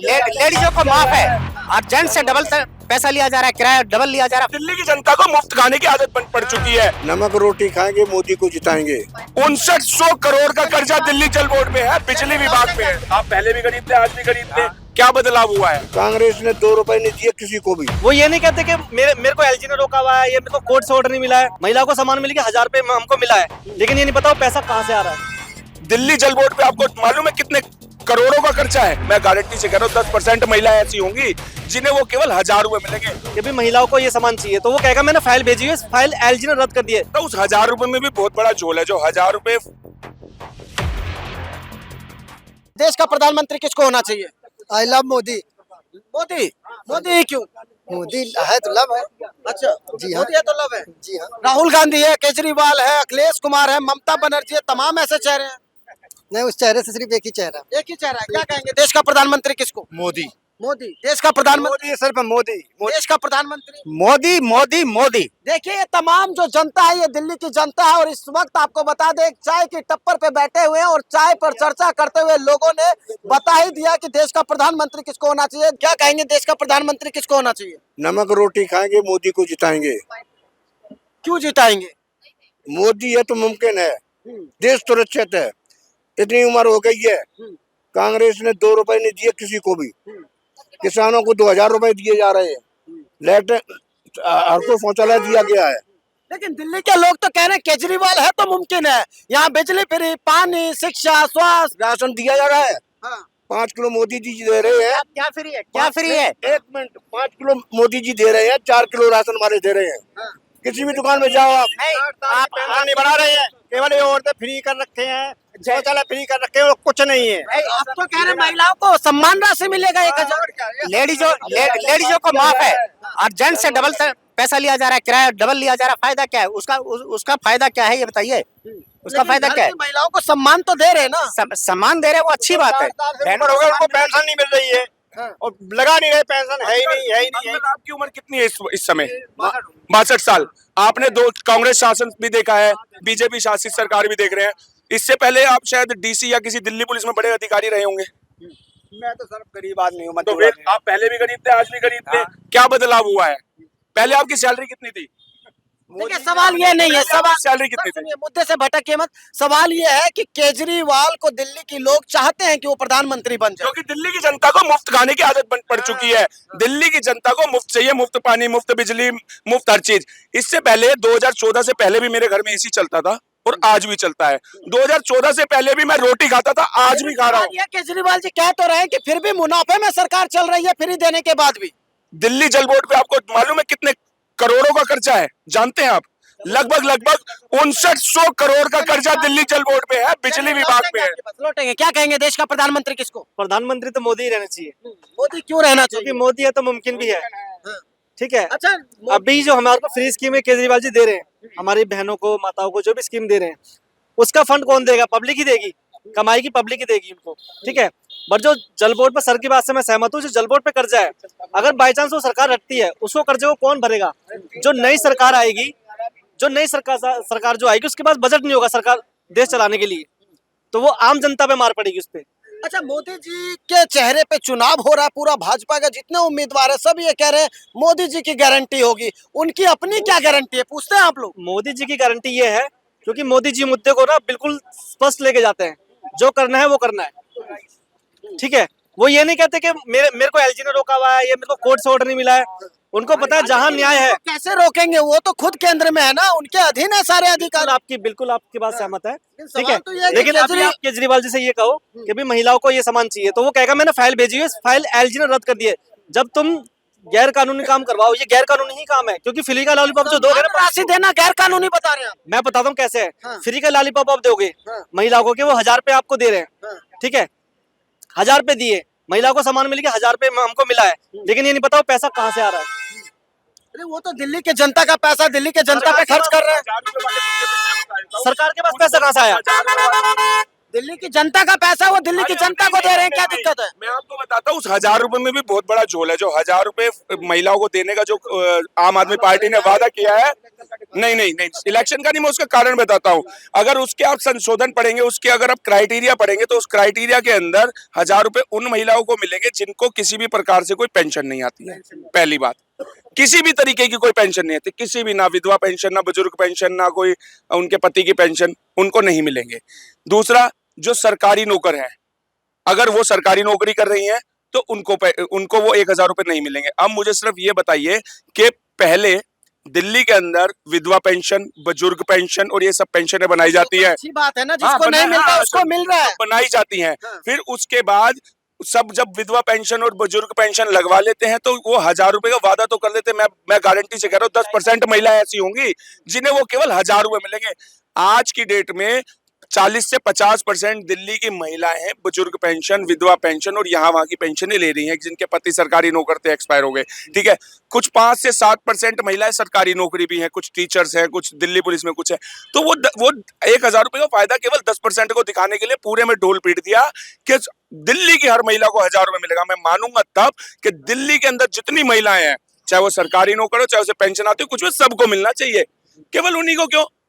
लेडीजों को माफ है और जेंट्स से डबल पैसा लिया जा रहा है, किराया डबल लिया जा रहा है। दिल्ली की जनता को मुफ्त खाने की आदत पड़ चुकी है। नमक रोटी खाएंगे, मोदी को जिताएंगे। 5900 करोड़ का कर्जा दिल्ली जल बोर्ड में है, बिजली विभाग में है। आप पहले भी गरीब थे, आज भी गरीब थे। क्या बदलाव हुआ है? कांग्रेस ने 2 रुपए नहीं दिए किसी को भी। वो ये नहीं कहते कि मेरे को एलजी ने रोका हुआ है, ये मेरे को कोर्ट से ऑर्डर नहीं मिला है, महिलाओं को सामान मिल गया 1000 रुपए हमको मिला है, लेकिन ये नहीं पता वो पैसा कहाँ से आ रहा है। दिल्ली जल बोर्ड पे आपको मालूम है कितने करोड़ों का खर्चा है? मैं गारंटी से कह रहा हूँ 10% महिला ऐसी होंगी जिन्हें वो केवल 1000 रुपए मिलेंगे। कि भी महिलाओं को ये सामान चाहिए तो वो कहेगा मैंने फाइल भेजी है, फाइल एलजी ने रद्द कर दी है। तो उस 1000 रुपए में भी बहुत बड़ा झोल है। जो 1000 रुपए देश का प्रधानमंत्री किसको होना चाहिए? I love Modi. मोदी। मोदी क्यों? मोदी है तो लव है। अच्छा जी हाँ। मोदी है तो लव है। जी हाँ। राहुल गांधी है, केजरीवाल है, अखिलेश कुमार है, ममता बनर्जी है, तमाम ऐसे चेहरे हैं। नहीं, उस चेहरे से सिर्फ एक ही चेहरा। एक ही चेहरा है। क्या कहेंगे देश का प्रधानमंत्री किसको? मोदी। मोदी। देश का प्रधानमंत्री। मोदी सिर्फ मोदी। देश का प्रधानमंत्री मोदी मोदी मोदी। देखिए ये तमाम जो जनता है ये दिल्ली की जनता है और इस वक्त आपको बता दें चाय की टप्पर पे बैठे हुए हैं और चाय पर चर्चा करते हुए लोगों ने बता ही दिया कि देश का प्रधानमंत्री किसको होना चाहिए। क्या कहेंगे देश का प्रधानमंत्री किसको होना चाहिए? नमक रोटी खाएंगे, मोदी को जिताएंगे। क्यों जिताएंगे? मोदी है तो मुमकिन है, देश सुरक्षित है। इतनी उम्र हो गई है, कांग्रेस ने 2 रुपए नहीं दिए किसी को भी। किसानों को 2000 रुपए दिए जा रहे हैं, लाइट हर को शौचालय दिया गया है। लेकिन दिल्ली के लोग तो कह रहे हैं केजरीवाल है तो मुमकिन है, यहाँ बिजली फ्री, पानी, शिक्षा, स्वास्थ्य, राशन दिया जा रहा है। हाँ। 5 किलो मोदी जी दे रहे हैं। क्या फ्री है? क्या फ्री है? 1 मिनट, 5 किलो मोदी जी दे रहे हैं, 4 किलो राशन वाले दे रहे हैं। किसी भी दुकान में जाओ आप आप नहीं बना रहे हैं, केवल ये औरतें फ्री कर रखे हैं, शौचालय फ्री कर रखे हैं और कुछ नहीं है। आप तो कह रहे हैं महिलाओं को सम्मान राशि मिलेगा 1000। लेडीजों को माफ है और जेंट्स से डबल पैसा लिया जा रहा है, किराया डबल लिया जा रहा है। फायदा क्या है उसका फायदा क्या है ये बताइए। उसका फायदा क्या है? महिलाओं को सम्मान तो दे रहे हैं ना। सम्मान दे रहे हैं, वो अच्छी बात है। बहनों हो गए उनको पेंशन नहीं मिल रही है और लगा नहीं रहे, पेंशन है ही नहीं, है ही नहीं। आपकी उम्र कितनी है इस समय? 62 साल। आपने 2 कांग्रेस शासन भी देखा है, बीजेपी शासित सरकार भी देख रहे हैं। इससे पहले आप शायद डीसी या किसी दिल्ली पुलिस में बड़े अधिकारी रहे होंगे। मैं तो सर गरीब आदमी हूँ। तो फिर आप पहले भी गरीब थे, आज भी गरीब थे। क्या बदलाव हुआ है? पहले आपकी सैलरी कितनी थी? देखिए सवाल ये नहीं है, सवाल सैलरी कितनी थी? सुनिए, मुद्दे से भटकिए मत। सवाल ये है कि केजरीवाल को दिल्ली की लोग चाहते हैं कि वो प्रधानमंत्री बन जाए, क्योंकि दिल्ली की जनता को मुफ्त खाने की आदत पड़ चुकी है। दिल्ली की जनता को मुफ्त चाहिए, मुफ्त पानी, मुफ्त बिजली, मुफ्त हर चीज। इससे पहले 2014 से पहले भी मेरे घर में एसी चलता था और आज भी चलता है। 2014 से पहले भी मैं रोटी खाता था, आज भी खा रहा हूँ। ये केजरीवाल जी कह तो रहे हैं कि फिर भी मुनाफे में सरकार चल रही है फ्री देने के बाद भी। दिल्ली जल बोर्ड पे आपको मालूम है कितने करोड़ों का खर्चा है? जानते हैं आप? लगभग 5900 करोड़ का कर्जा दिल्ली जल बोर्ड में है, बिजली विभाग में है। लौटेंगे। क्या कहेंगे देश का प्रधानमंत्री किसको? प्रधानमंत्री तो मोदी ही रहना चाहिए, मोदी क्यों रहना क्योंकि चाहिए? मोदी है तो मुमकिन भी है। ठीक है। अच्छा अभी जो हमारे को फ्री स्कीम है केजरीवाल जी दे रहे हैं, हमारी बहनों को, माताओं को जो भी स्कीम दे रहे हैं, उसका फंड कौन देगा? पब्लिक ही देगी, कमाई की पब्लिक ही देगी उनको। ठीक है। बट जो जल बोर्ड पर, सर की बात से मैं सहमत हूँ, जो जल बोर्ड पे कर्जा है, अगर बाई चांस वो सरकार हटती है, उसको कर्जे को कौन भरेगा? जो नई सरकार आएगी, सरकार जो आएगी उसके पास बजट नहीं होगा सरकार देश चलाने के लिए, तो वो आम जनता पे मार पड़ेगी उस पे। अच्छा, मोदी जी के चेहरे पे चुनाव हो रहा है, पूरा भाजपा का जितने उम्मीदवार है सब ये कह रहे हैं मोदी जी की गारंटी होगी। उनकी अपनी क्या गारंटी है, पूछते हैं आप लोग? मोदी जी की गारंटी ये है क्योंकि मोदी जी मुद्दे को ना बिल्कुल स्पष्ट लेके जाते हैं, जो करना है वो करना है। ठीक है। वो ये नहीं कहते कि मेरे को एलजी ने रोका हुआ है, ये मेरे को कोर्ट से ऑर्डर नहीं मिला है। उनको पता है जहां न्याय है। कैसे रोकेंगे? वो तो खुद केंद्र में है ना, उनके अधीन है सारे अधिकार। बिल्कुल आपकी बात सहमत है। ठीक है। सवाल तो ये है कि लेकिन अभी आप केजरीवाल जी से ये कहो कि भी महिलाओं को ये सामान चाहिए, तो वो कहेगा मैंने फाइल भेजी है, फाइल एलजी ने रद्द कर दी है। जब तुम गैर कानूनी काम करवाओ, ये गैर कानूनी ही काम है, क्योंकि फ्री का लॉलीपॉप जो दोगे ना, राशि देना गैर कानूनी बता रहे हैं आप। मैं बताता हूँ कैसे है। हाँ। फ्री का लॉलीपॉप आप दोगे हाँ। महिलाओं को, कि वो 1000 रुपए आपको दे रहे हैं। हाँ। ठीक है। 1000 रुपए दिए, महिलाओं को सामान मिल गया 1000 रुपए हमको मिला है, लेकिन ये नहीं पता वो पैसा कहाँ से आ रहा है। अरे वो तो दिल्ली के जनता का पैसा दिल्ली के जनता पे खर्च कर रहे हैं। सरकार के पास पैसा कहाँ से आया? दिल्ली की जनता का पैसा वो दिल्ली की जनता को दे रहे हैं, क्या दिक्कत है? मैं आपको बताता हूँ उस 1000 रुपए में भी बहुत बड़ा झोल है। जो 1000 रुपए महिलाओं को देने का जो आम आदमी पार्टी ने वादा किया है, नहीं नहीं नहीं, इलेक्शन का नहीं, मैं उसका कारण बताता हूँ। अगर उसके आप संशोधन पढ़ेंगे, उसके अगर आप क्राइटेरिया पढ़ेंगे, तो उस क्राइटेरिया के अंदर 1000 रुपए उन महिलाओं को मिलेंगे जिनको किसी भी प्रकार से कोई पेंशन नहीं आती है। पहली बात, किसी भी तरीके की कोई पेंशन नहीं आती, किसी भी, ना विधवा पेंशन, ना बुजुर्ग पेंशन, ना कोई उनके पति की पेंशन, उनको नहीं मिलेंगे। दूसरा, जो सरकारी नौकर है, अगर वो सरकारी नौकरी कर रही हैं तो उनको वो 1000 रुपए नहीं मिलेंगे। अब मुझे सिर्फ ये बताइए कि पहले दिल्ली के अंदर विधवा पेंशन, बुजुर्ग पेंशन और ये सब पेंशनें बनाई जाती है, अच्छी बात है ना, जिसको नहीं मिलता उसको मिल रहा है। बनाई जाती हैं। फिर उसके बाद सब जब विधवा पेंशन और बुजुर्ग पेंशन लगवा लेते हैं तो वो 1000 रुपए का वादा तो कर देते हैं। मैं गारंटी से कह रहा हूँ 10% महिला ऐसी होंगी जिन्हें वो केवल 1000 रुपए मिलेंगे। आज की डेट में 40 से 50% दिल्ली की महिलाएं बुजुर्ग पेंशन, विधवा पेंशन और यहाँ वहां की पेंशनें ले रही हैं जिनके पति सरकारी नौकर थे, एक्सपायर हो गए। ठीक है, कुछ 5 से 7% महिलाएं सरकारी नौकरी भी हैं, कुछ टीचर्स हैं, कुछ दिल्ली पुलिस में कुछ है। तो वो 1000 रुपए का फायदा केवल 10% को दिखाने के लिए पूरे में ढोल पीट दिया कि दिल्ली की हर महिला को 1000 रुपए मिलेगा। मैं मानूंगा तब कि दिल्ली के अंदर जितनी महिलाएं हैं, चाहे वो सरकारी नौकर हो, चाहे उसे पेंशन आती हो, कुछ भी, सबको मिलना चाहिए। केवल उन्हीं को क्यों?